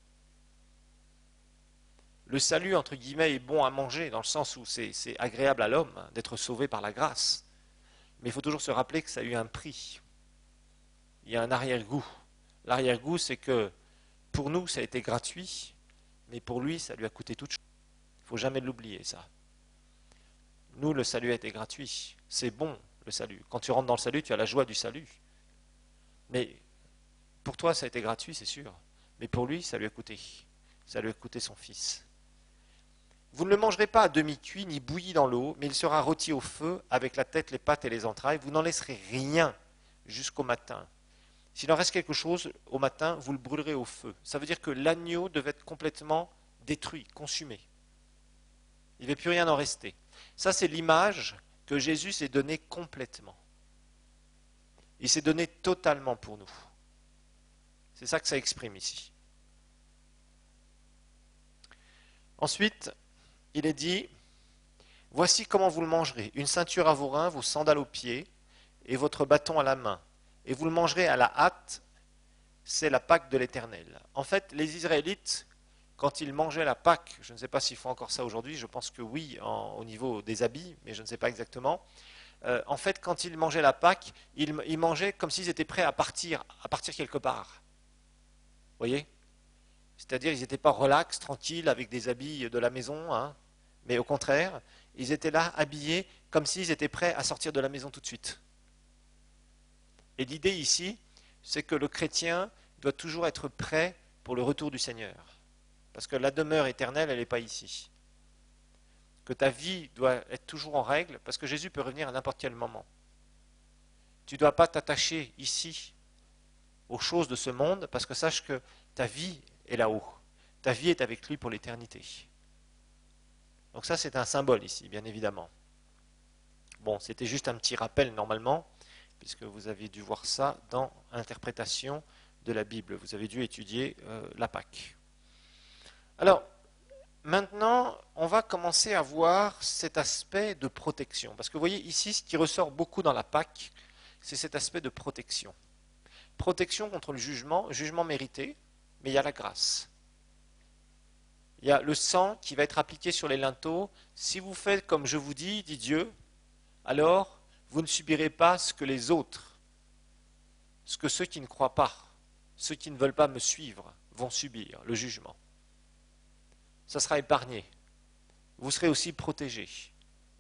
Le salut, entre guillemets, est bon à manger, dans le sens où c'est agréable à l'homme d'être sauvé par la grâce. Mais il faut toujours se rappeler que ça a eu un prix. Il y a un arrière-goût. L'arrière-goût, c'est que pour nous, ça a été gratuit, mais pour lui, ça lui a coûté toute chose. Il ne faut jamais l'oublier, ça. Nous, le salut a été gratuit. C'est bon, le salut. Quand tu rentres dans le salut, tu as la joie du salut. Mais pour toi, ça a été gratuit, c'est sûr. Mais pour lui, ça lui a coûté. Ça lui a coûté son fils. Vous ne le mangerez pas à demi-cuit ni bouilli dans l'eau, mais il sera rôti au feu avec la tête, les pattes et les entrailles. Vous n'en laisserez rien jusqu'au matin. S'il en reste quelque chose au matin, vous le brûlerez au feu. Ça veut dire que l'agneau devait être complètement détruit, consumé. Il ne devait plus rien en rester. Ça, c'est l'image que Jésus s'est donnée complètement. Il s'est donné totalement pour nous. C'est ça que ça exprime ici. Ensuite, il est dit, voici comment vous le mangerez. Une ceinture à vos reins, vos sandales aux pieds et votre bâton à la main. Et vous le mangerez à la hâte, c'est la Pâque de l'Éternel. En fait, les Israélites, quand ils mangeaient la Pâque, je ne sais pas s'ils font encore ça aujourd'hui, je pense que oui, au niveau des habits, mais je ne sais pas exactement. En fait, quand ils mangeaient la Pâque, ils mangeaient comme s'ils étaient prêts à partir quelque part. Vous voyez ? C'est-à-dire, ils n'étaient pas relax, tranquilles, avec des habits de la maison, hein, mais au contraire, ils étaient là, habillés, comme s'ils étaient prêts à sortir de la maison tout de suite. Et l'idée ici, c'est que le chrétien doit toujours être prêt pour le retour du Seigneur. Parce que la demeure éternelle, elle n'est pas ici. Que ta vie doit être toujours en règle, parce que Jésus peut revenir à n'importe quel moment. Tu ne dois pas t'attacher ici aux choses de ce monde, parce que sache que ta vie est là-haut. Ta vie est avec lui pour l'éternité. Donc ça, c'est un symbole ici, bien évidemment. Bon, c'était juste un petit rappel normalement, puisque vous avez dû voir ça dans l'interprétation de la Bible. Vous avez dû étudier la Pâque. Alors, maintenant, on va commencer à voir cet aspect de protection. Parce que vous voyez ici, ce qui ressort beaucoup dans la Pâque, c'est cet aspect de protection. Protection contre le jugement mérité, mais il y a la grâce. Il y a le sang qui va être appliqué sur les linteaux. Si vous faites comme je vous dis, dit Dieu, alors vous ne subirez pas ce que les autres, ce que ceux qui ne croient pas, ceux qui ne veulent pas me suivre, vont subir, le jugement. Ça sera épargné. Vous serez aussi protégé,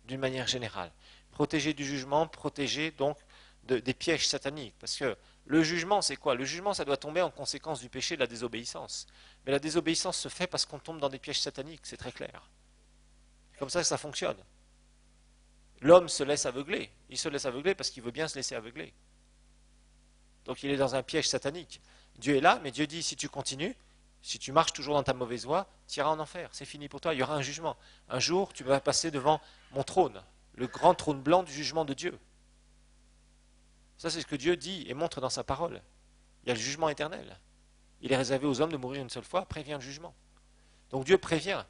d'une manière générale. Protégé du jugement, protégé donc des pièges sataniques. Parce que le jugement, c'est quoi? Le jugement, ça doit tomber en conséquence du péché de la désobéissance. Mais la désobéissance se fait parce qu'on tombe dans des pièges sataniques, c'est très clair. C'est comme ça que ça fonctionne. L'homme se laisse aveugler. Il se laisse aveugler parce qu'il veut bien se laisser aveugler. Donc il est dans un piège satanique. Dieu est là, mais Dieu dit, si tu continues, si tu marches toujours dans ta mauvaise voie, tu iras en enfer. C'est fini pour toi, il y aura un jugement. Un jour, tu vas passer devant mon trône, le grand trône blanc du jugement de Dieu. Ça, c'est ce que Dieu dit et montre dans sa parole. Il y a le jugement éternel. Il est réservé aux hommes de mourir une seule fois, après vient le jugement. Donc Dieu prévient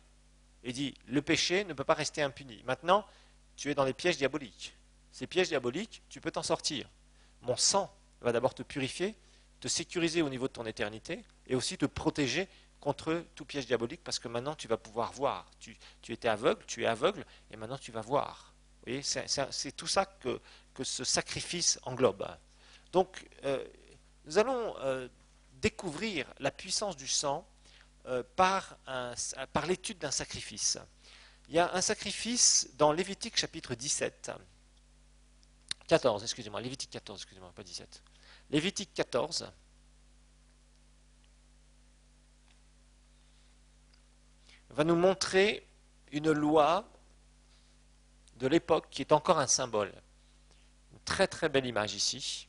et dit, le péché ne peut pas rester impuni. Maintenant, tu es dans les pièges diaboliques. Ces pièges diaboliques, tu peux t'en sortir. Mon sang va d'abord te purifier, te sécuriser au niveau de ton éternité et aussi te protéger contre tout piège diabolique parce que maintenant tu vas pouvoir voir. Tu étais aveugle, tu es aveugle et maintenant tu vas voir. Vous voyez, c'est tout ça que ce sacrifice englobe. Donc, nous allons découvrir la puissance du sang par l'étude d'un sacrifice. Il y a un sacrifice dans Lévitique chapitre 14, excusez-moi, Lévitique 14, excusez-moi, pas 17. Lévitique 14. Va nous montrer une loi de l'époque qui est encore un symbole. Une très très belle image ici.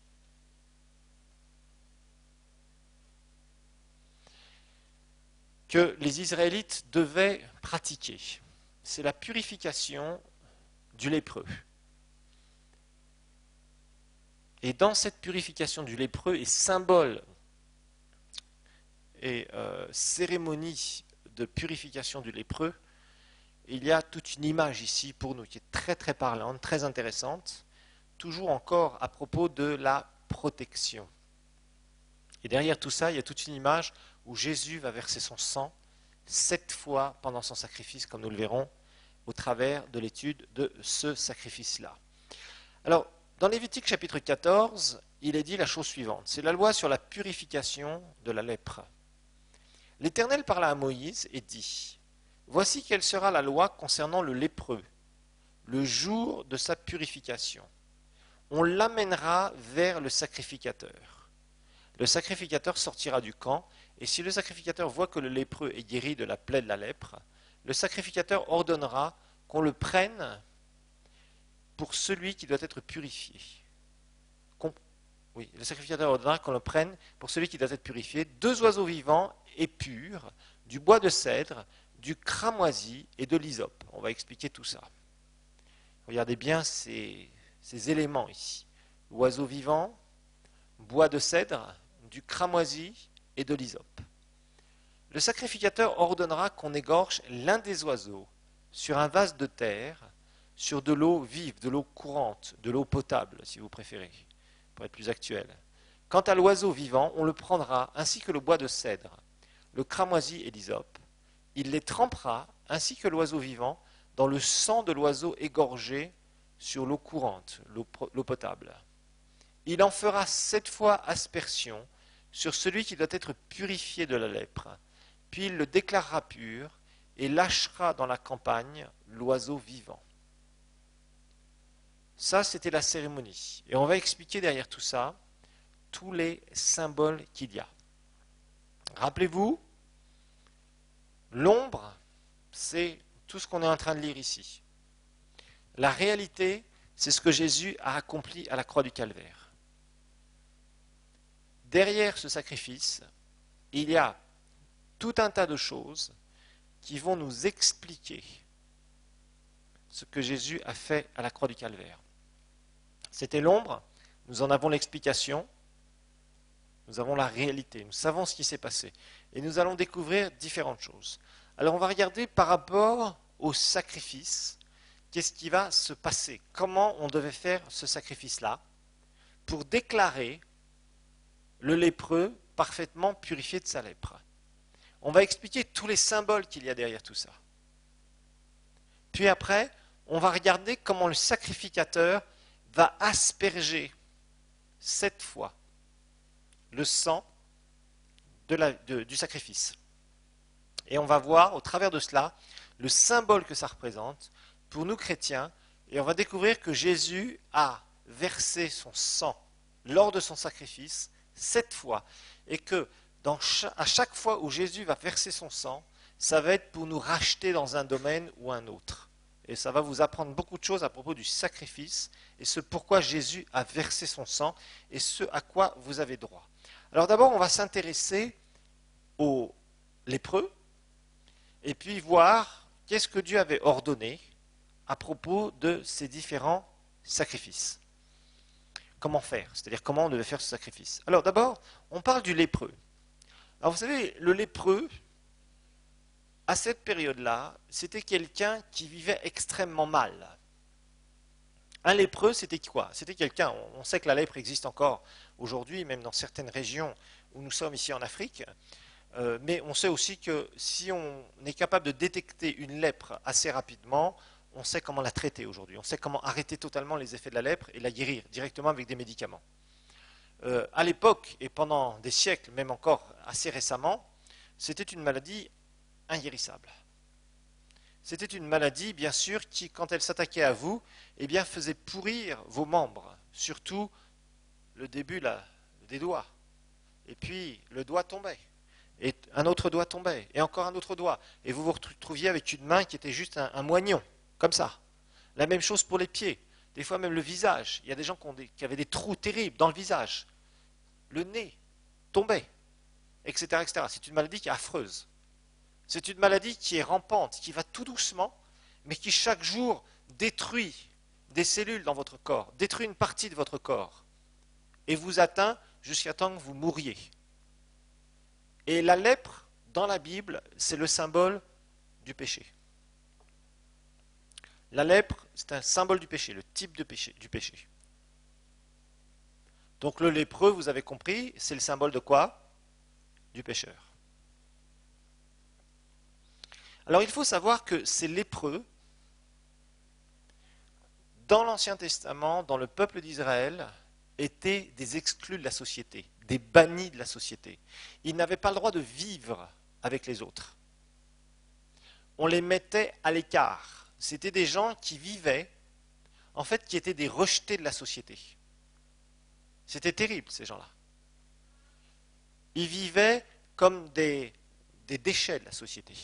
Que les Israélites devaient pratiquer. C'est la purification du lépreux. Et dans cette purification du lépreux et symbole et cérémonie de purification du lépreux, il y a toute une image ici pour nous qui est très très parlante, très intéressante, toujours encore à propos de la protection. Et derrière tout ça, il y a toute une image où Jésus va verser son sang 7 fois pendant son sacrifice, comme nous le verrons, au travers de l'étude de ce sacrifice-là. Alors, dans Lévitique chapitre 14, il est dit la chose suivante. C'est la loi sur la purification de la lèpre. L'Éternel parla à Moïse et dit, « Voici quelle sera la loi concernant le lépreux, le jour de sa purification. On l'amènera vers le sacrificateur. Le sacrificateur sortira du camp, et si le sacrificateur voit que le lépreux est guéri de la plaie de la lèpre, le sacrificateur ordonnera qu'on le prenne pour celui qui doit être purifié. Oui, le sacrificateur ordonnera qu'on le prenne pour celui qui doit être purifié, 2 oiseaux vivants et purs, du bois de cèdre, du cramoisi et de l'hysope. On va expliquer tout ça. Regardez bien ces éléments ici. Oiseaux vivants, bois de cèdre, du cramoisi et de l'hysope. Le sacrificateur ordonnera qu'on égorge l'un des oiseaux sur un vase de terre, sur de l'eau vive, de l'eau courante, de l'eau potable, si vous préférez, pour être plus actuel. Quant à l'oiseau vivant, on le prendra, ainsi que le bois de cèdre, le cramoisi et l'hysope. Il les trempera, ainsi que l'oiseau vivant, dans le sang de l'oiseau égorgé sur l'eau courante, l'eau potable. Il en fera 7 fois aspersion sur celui qui doit être purifié de la lèpre, puis il le déclarera pur et lâchera dans la campagne l'oiseau vivant. Ça, c'était la cérémonie. Et on va expliquer derrière tout ça tous les symboles qu'il y a. Rappelez-vous, l'ombre, c'est tout ce qu'on est en train de lire ici. La réalité, c'est ce que Jésus a accompli à la croix du Calvaire. Derrière ce sacrifice, il y a tout un tas de choses qui vont nous expliquer ce que Jésus a fait à la croix du Calvaire. C'était l'ombre, nous en avons l'explication, nous avons la réalité, nous savons ce qui s'est passé. Et nous allons découvrir différentes choses. Alors on va regarder par rapport au sacrifice, qu'est-ce qui va se passer, comment on devait faire ce sacrifice-là pour déclarer le lépreux parfaitement purifié de sa lèpre. On va expliquer tous les symboles qu'il y a derrière tout ça. Puis après, on va regarder comment le sacrificateur va asperger 7 fois le sang du sacrifice. Et on va voir au travers de cela le symbole que ça représente pour nous chrétiens, et on va découvrir que Jésus a versé son sang lors de son sacrifice 7 fois, et que à chaque fois où Jésus va verser son sang, ça va être pour nous racheter dans un domaine ou un autre. Et ça va vous apprendre beaucoup de choses à propos du sacrifice et ce pourquoi Jésus a versé son sang et ce à quoi vous avez droit. Alors d'abord, on va s'intéresser aux lépreux et puis voir qu'est-ce que Dieu avait ordonné à propos de ces différents sacrifices. Comment faire, c'est-à-dire comment on devait faire ce sacrifice. Alors d'abord, on parle du lépreux. Alors vous savez, le lépreux, à cette période-là, c'était quelqu'un qui vivait extrêmement mal. Un lépreux, c'était quoi? C'était quelqu'un, on sait que la lèpre existe encore aujourd'hui, même dans certaines régions où nous sommes ici en Afrique, mais on sait aussi que si on est capable de détecter une lèpre assez rapidement, on sait comment la traiter aujourd'hui. On sait comment arrêter totalement les effets de la lèpre et la guérir directement avec des médicaments. À l'époque, et pendant des siècles, même encore assez récemment, c'était une maladie inguérissable. C'était une maladie, bien sûr, qui, quand elle s'attaquait à vous, eh bien, faisait pourrir vos membres, surtout le début des doigts. Et puis, le doigt tombait. Et un autre doigt tombait. Et encore un autre doigt. Et vous vous retrouviez avec une main qui était juste un moignon, comme ça. La même chose pour les pieds. Des fois, même le visage. Il y a des gens qui avaient des trous terribles dans le visage. Le nez tombait, etc., etc. C'est une maladie qui est affreuse. C'est une maladie qui est rampante, qui va tout doucement, mais qui chaque jour détruit des cellules dans votre corps, détruit une partie de votre corps, et vous atteint jusqu'à temps que vous mouriez. Et la lèpre, dans la Bible, c'est le symbole du péché. La lèpre, c'est un symbole du péché, le type de péché, du péché. Donc le lépreux, vous avez compris, c'est le symbole de quoi? Du pécheur. Alors il faut savoir que ces lépreux, dans l'Ancien Testament, dans le peuple d'Israël, étaient des exclus de la société, des bannis de la société. Ils n'avaient pas le droit de vivre avec les autres. On les mettait à l'écart. C'était des gens qui vivaient, en fait, qui étaient des rejetés de la société. C'était terrible, ces gens-là. Ils vivaient comme des déchets de la société.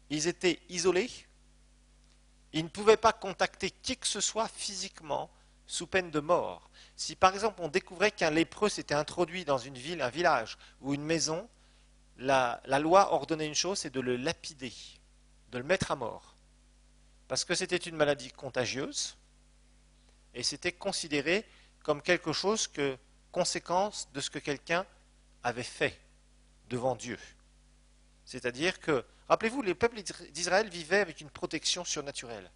Ils étaient isolés, ils ne pouvaient pas contacter qui que ce soit physiquement sous peine de mort. Si par exemple on découvrait qu'un lépreux s'était introduit dans une ville, un village ou une maison, la loi ordonnait une chose, c'est de le lapider, de le mettre à mort. Parce que c'était une maladie contagieuse et c'était considéré comme quelque chose que, conséquence de ce que quelqu'un avait fait devant Dieu. C'est-à-dire que, rappelez-vous, les peuples d'Israël vivaient avec une protection surnaturelle.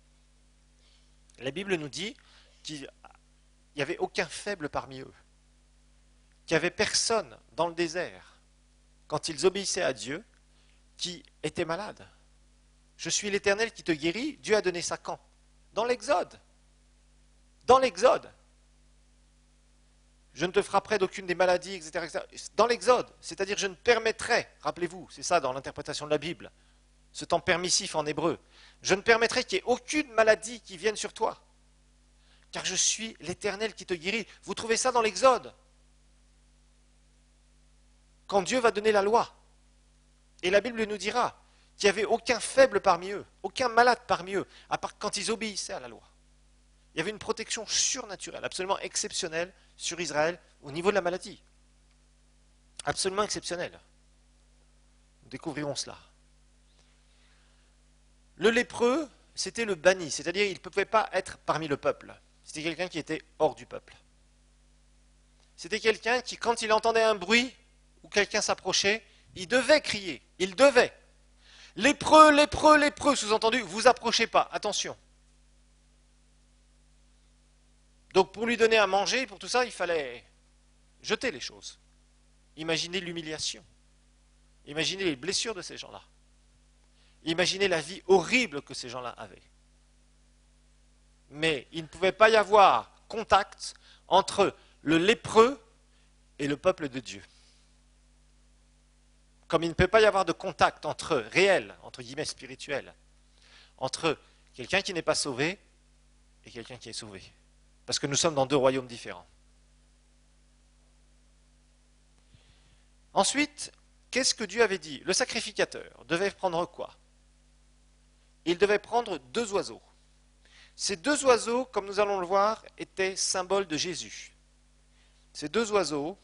La Bible nous dit qu'il n'y avait aucun faible parmi eux, qu'il n'y avait personne dans le désert, quand ils obéissaient à Dieu, qui était malade. Je suis l'Éternel qui te guérit. Dieu a donné ça quand? Dans l'Exode. Dans l'Exode. Je ne te frapperai d'aucune des maladies, etc., etc. Dans l'Exode, c'est-à-dire je ne permettrai, rappelez-vous, c'est ça dans l'interprétation de la Bible, ce temps permissif en hébreu, je ne permettrai qu'il n'y ait aucune maladie qui vienne sur toi. car je suis l'Éternel qui te guérit. Vous trouvez ça dans l'Exode, quand Dieu va donner la loi. Et la Bible nous dira qu'il n'y avait aucun faible parmi eux, aucun malade parmi eux, à part quand ils obéissaient à la loi. Il y avait une protection surnaturelle, absolument exceptionnelle sur Israël au niveau de la maladie. Absolument exceptionnelle. Nous découvrirons cela. Le lépreux, c'était le banni, c'est-à-dire il ne pouvait pas être parmi le peuple. C'était quelqu'un qui était hors du peuple. C'était quelqu'un qui, quand il entendait un bruit ou quelqu'un s'approchait, il devait crier, il devait. Lépreux, lépreux, lépreux, sous-entendu, vous approchez pas, attention. Donc pour lui donner à manger, pour tout ça, il fallait jeter les choses. Imaginez l'humiliation. Imaginez les blessures de ces gens-là. Imaginez la vie horrible que ces gens-là avaient. Mais il ne pouvait pas y avoir contact entre le lépreux et le peuple de Dieu. Comme il ne peut pas y avoir de contact réel, entre guillemets spirituel, entre quelqu'un qui n'est pas sauvé et quelqu'un qui est sauvé. Parce que nous sommes dans deux royaumes différents. Ensuite, qu'est-ce que Dieu avait dit? Le sacrificateur devait prendre quoi? Il devait prendre 2 oiseaux. Ces 2 oiseaux, comme nous allons le voir, étaient symboles de Jésus. Ces 2 oiseaux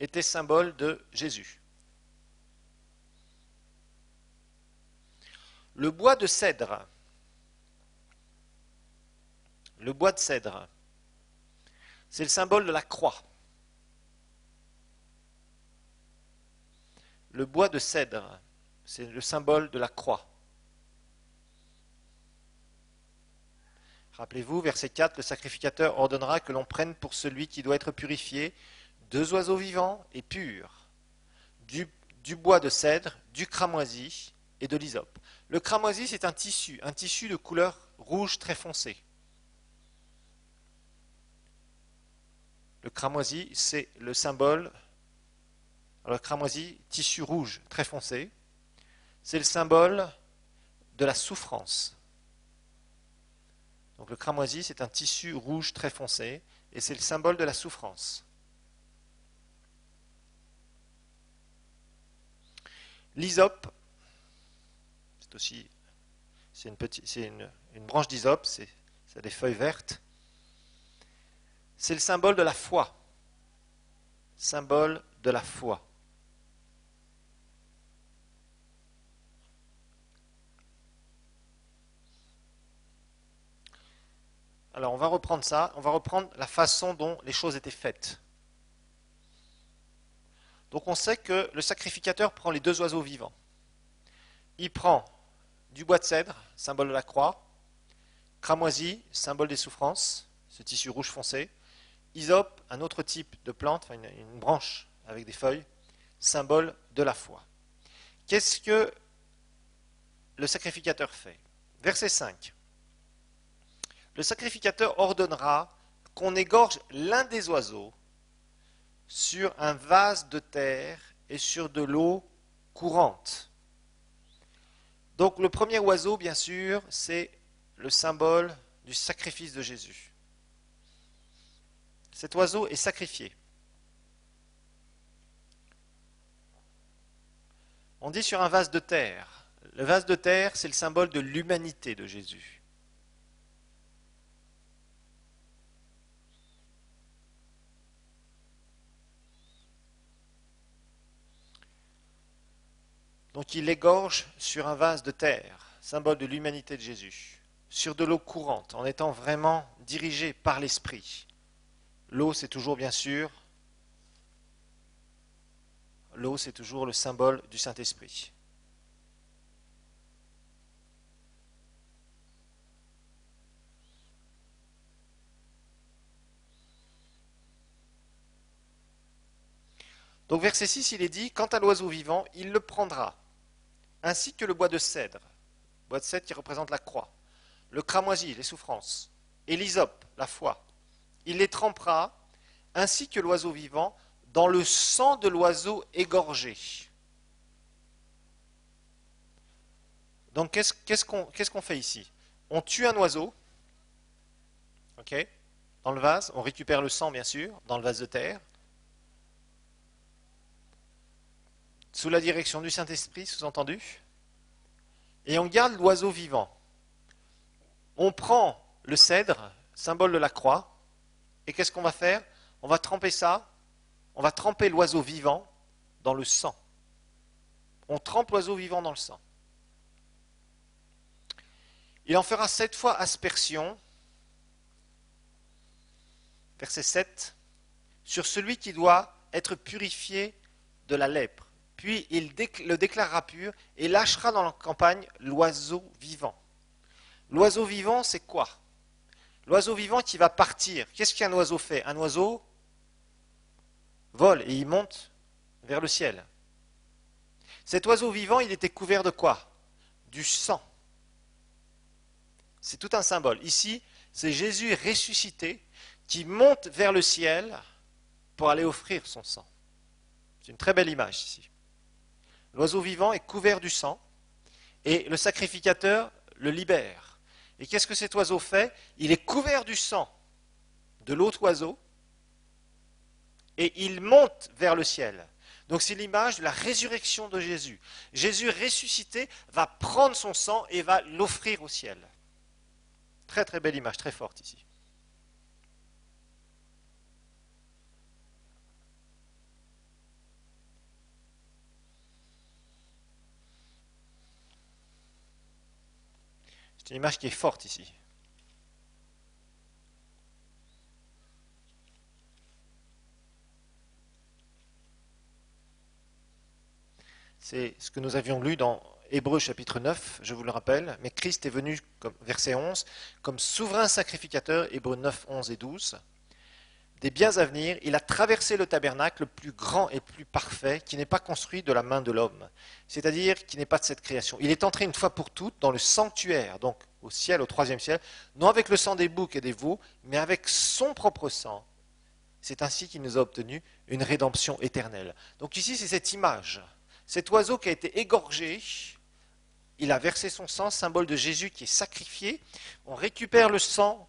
étaient symboles de Jésus. Le bois de cèdre, c'est le symbole de la croix. Le bois de cèdre, c'est le symbole de la croix. Rappelez-vous, verset 4, le sacrificateur ordonnera que l'on prenne pour celui qui doit être purifié 2 oiseaux vivants et purs, du bois de cèdre, du cramoisi et de l'hysope. Le cramoisi, c'est un tissu de couleur rouge très foncé. Le cramoisi, c'est le symbole. Alors, le cramoisi, tissu rouge très foncé, c'est le symbole de la souffrance. Donc le cramoisi, c'est un tissu rouge très foncé et c'est le symbole de la souffrance. L'hysope, c'est une branche d'hysope, ça a des feuilles vertes. C'est le symbole de la foi. Symbole de la foi. Alors on va reprendre ça, on va reprendre la façon dont les choses étaient faites. Donc on sait que le sacrificateur prend les 2 oiseaux vivants. Il prend du bois de cèdre, symbole de la croix, cramoisi, symbole des souffrances, ce tissu rouge foncé, hysope, un autre type de plante, enfin une branche avec des feuilles, symbole de la foi. Qu'est-ce que le sacrificateur fait? Verset 5. Le sacrificateur ordonnera qu'on égorge l'un des oiseaux sur un vase de terre et sur de l'eau courante. Donc le premier oiseau, bien sûr, c'est le symbole du sacrifice de Jésus. Cet oiseau est sacrifié. On dit sur un vase de terre. Le vase de terre, c'est le symbole de l'humanité de Jésus. Donc il l'égorge sur un vase de terre, symbole de l'humanité de Jésus, sur de l'eau courante, en étant vraiment dirigé par l'Esprit. L'eau, c'est toujours bien sûr, l'eau, c'est toujours le symbole du Saint-Esprit. Donc verset 6, il est dit, quant à l'oiseau vivant, il le prendra, ainsi que le bois de cèdre qui représente la croix, le cramoisi, les souffrances, et l'hysope, la foi. Il les trempera, ainsi que l'oiseau vivant, dans le sang de l'oiseau égorgé. Donc qu'est-ce qu'on fait ici? on tue un oiseau, ok, dans le vase, on récupère le sang bien sûr, dans le vase de terre, sous la direction du Saint-Esprit, sous-entendu, et on garde l'oiseau vivant. On prend le cèdre, symbole de la croix, et qu'est-ce qu'on va faire? On va tremper ça, on va tremper l'oiseau vivant dans le sang. On trempe l'oiseau vivant dans le sang. Il en fera 7 fois aspersion, verset 7, sur celui qui doit être purifié de la lèpre. Puis il le déclarera pur et lâchera dans la campagne l'oiseau vivant. L'oiseau vivant, c'est quoi? L'oiseau vivant qui va partir. Qu'est-ce qu'un oiseau fait? Un oiseau vole et il monte vers le ciel. Cet oiseau vivant, il était couvert de quoi? Du sang. C'est tout un symbole. Ici, c'est Jésus ressuscité qui monte vers le ciel pour aller offrir son sang. C'est une très belle image ici. L'oiseau vivant est couvert du sang et le sacrificateur le libère. Et qu'est-ce que cet oiseau fait? Il est couvert du sang de l'autre oiseau et il monte vers le ciel. Donc c'est l'image de la résurrection de Jésus. Jésus ressuscité va prendre son sang et va l'offrir au ciel. Très très belle image, très forte ici. C'est une image qui est forte ici. C'est ce que nous avions lu dans Hébreux chapitre 9, je vous le rappelle. Mais Christ est venu, comme, verset 11, comme souverain sacrificateur, Hébreux 9, 11 et 12. Des biens à venir, il a traversé le tabernacle le plus grand et plus parfait, qui n'est pas construit de la main de l'homme, c'est-à-dire qui n'est pas de cette création. Il est entré une fois pour toutes dans le sanctuaire, donc au ciel, au troisième ciel, non avec le sang des boucs et des veaux, mais avec son propre sang. C'est ainsi qu'il nous a obtenu une rédemption éternelle. Donc ici, c'est cette image. Cet oiseau qui a été égorgé, il a versé son sang, symbole de Jésus qui est sacrifié. On récupère le sang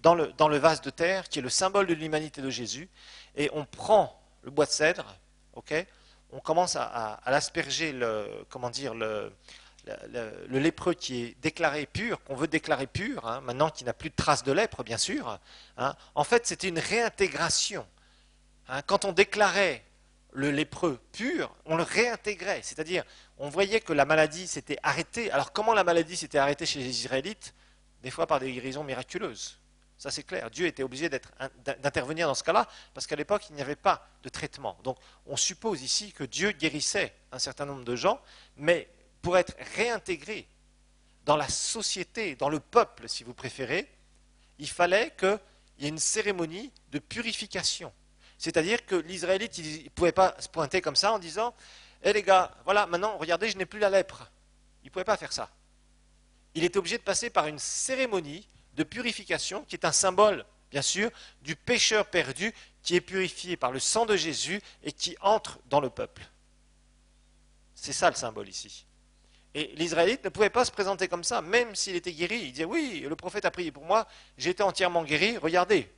dans le vase de terre, qui est le symbole de l'humanité de Jésus, et on prend le bois de cèdre, okay, on commence à l'asperger, le lépreux qui est déclaré pur, qu'on veut déclarer pur, hein, maintenant qu'il n'a plus de traces de lèpre, bien sûr. Hein. En fait, c'était une réintégration. Hein. Quand on déclarait le lépreux pur, on le réintégrait, c'est-à-dire on voyait que la maladie s'était arrêtée. Alors comment la maladie s'était arrêtée chez les Israélites? Des fois par des guérisons miraculeuses. Ça c'est clair. Dieu était obligé d'intervenir dans ce cas-là, parce qu'à l'époque, il n'y avait pas de traitement. Donc on suppose ici que Dieu guérissait un certain nombre de gens, mais pour être réintégré dans la société, dans le peuple, si vous préférez, il fallait qu'il y ait une cérémonie de purification. C'est-à-dire que l'Israélite, il ne pouvait pas se pointer comme ça en disant « Eh les gars, voilà, maintenant, regardez, je n'ai plus la lèpre. » Il ne pouvait pas faire ça. Il était obligé de passer par une cérémonie de purification qui est un symbole, bien sûr, du pécheur perdu qui est purifié par le sang de Jésus et qui entre dans le peuple. C'est ça le symbole ici. Et l'Israélite ne pouvait pas se présenter comme ça, même s'il était guéri. Il disait, oui, le prophète a prié pour moi, j'ai été entièrement guéri, regardez.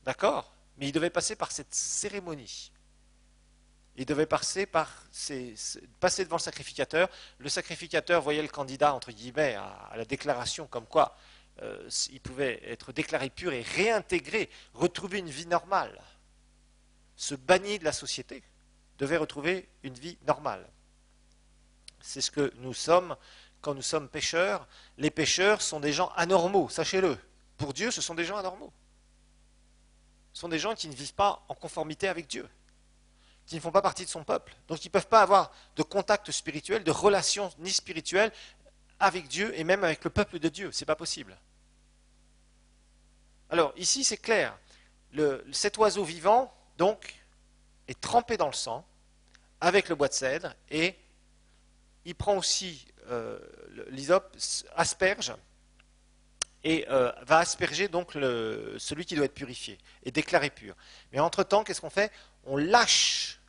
D'accord? Mais il devait passer par cette cérémonie. Il devait passer devant le sacrificateur. Le sacrificateur voyait le candidat, entre guillemets, à la déclaration, comme quoi il pouvait être déclaré pur et réintégré, retrouver une vie normale. Se banni de la société, devait retrouver une vie normale. C'est ce que nous sommes quand nous sommes pécheurs. Les pécheurs sont des gens anormaux, sachez-le. Pour Dieu, ce sont des gens anormaux. Ce sont des gens qui ne vivent pas en conformité avec Dieu, qui ne font pas partie de son peuple. Donc ils ne peuvent pas avoir de contact spirituel, de relation ni spirituelle avec Dieu et même avec le peuple de Dieu. Ce n'est pas possible. Alors ici c'est clair. Cet oiseau vivant, donc, est trempé dans le sang avec le bois de cèdre et il prend aussi l'hysope, asperge et va asperger donc celui qui doit être purifié et déclaré pur. Mais entre-temps, qu'est-ce qu'on fait? On lâche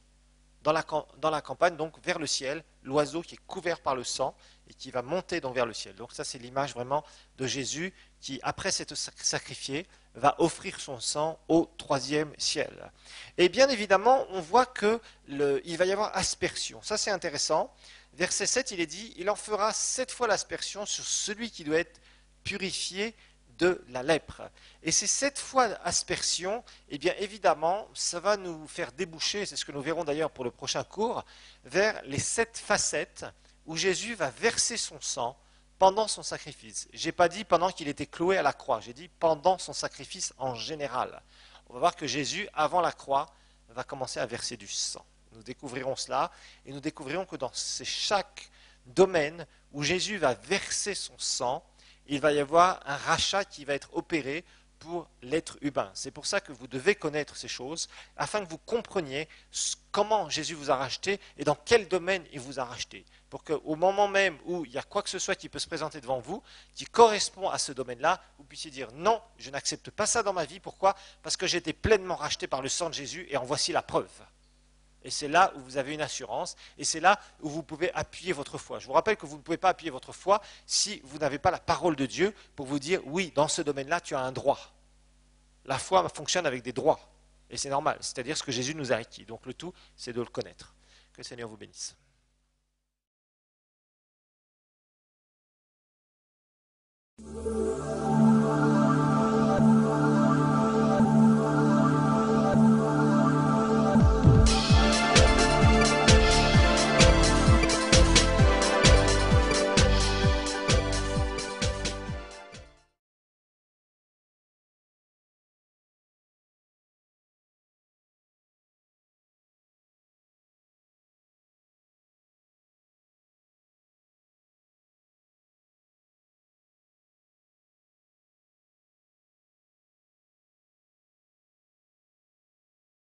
dans la campagne, donc vers le ciel, l'oiseau qui est couvert par le sang et qui va monter donc vers le ciel. Donc ça c'est l'image vraiment de Jésus qui, après s'être sacrifié, va offrir son sang au troisième ciel. Et bien évidemment, on voit qu'il va y avoir aspersion. Ça c'est intéressant. Verset 7, il est dit, il en fera 7 fois l'aspersion sur celui qui doit être purifié de la lèpre. Et ces 7 fois aspersion, eh bien évidemment, ça va nous faire déboucher, c'est ce que nous verrons d'ailleurs pour le prochain cours, vers les 7 facettes où Jésus va verser son sang pendant son sacrifice. Je n'ai pas dit pendant qu'il était cloué à la croix, j'ai dit pendant son sacrifice en général. On va voir que Jésus, avant la croix, va commencer à verser du sang. Nous découvrirons cela et nous découvrirons que dans chaque domaine où Jésus va verser son sang, il va y avoir un rachat qui va être opéré pour l'être humain. C'est pour ça que vous devez connaître ces choses, afin que vous compreniez comment Jésus vous a racheté et dans quel domaine il vous a racheté. Pour qu'au moment même où il y a quoi que ce soit qui peut se présenter devant vous, qui correspond à ce domaine-là, vous puissiez dire non, je n'accepte pas ça dans ma vie. Pourquoi? Parce que j'ai été pleinement racheté par le sang de Jésus et en voici la preuve. Et c'est là où vous avez une assurance, et c'est là où vous pouvez appuyer votre foi. Je vous rappelle que vous ne pouvez pas appuyer votre foi si vous n'avez pas la parole de Dieu pour vous dire, oui, dans ce domaine-là, tu as un droit. La foi fonctionne avec des droits, et c'est normal, c'est-à-dire ce que Jésus nous a acquis. Donc le tout, c'est de le connaître. Que le Seigneur vous bénisse.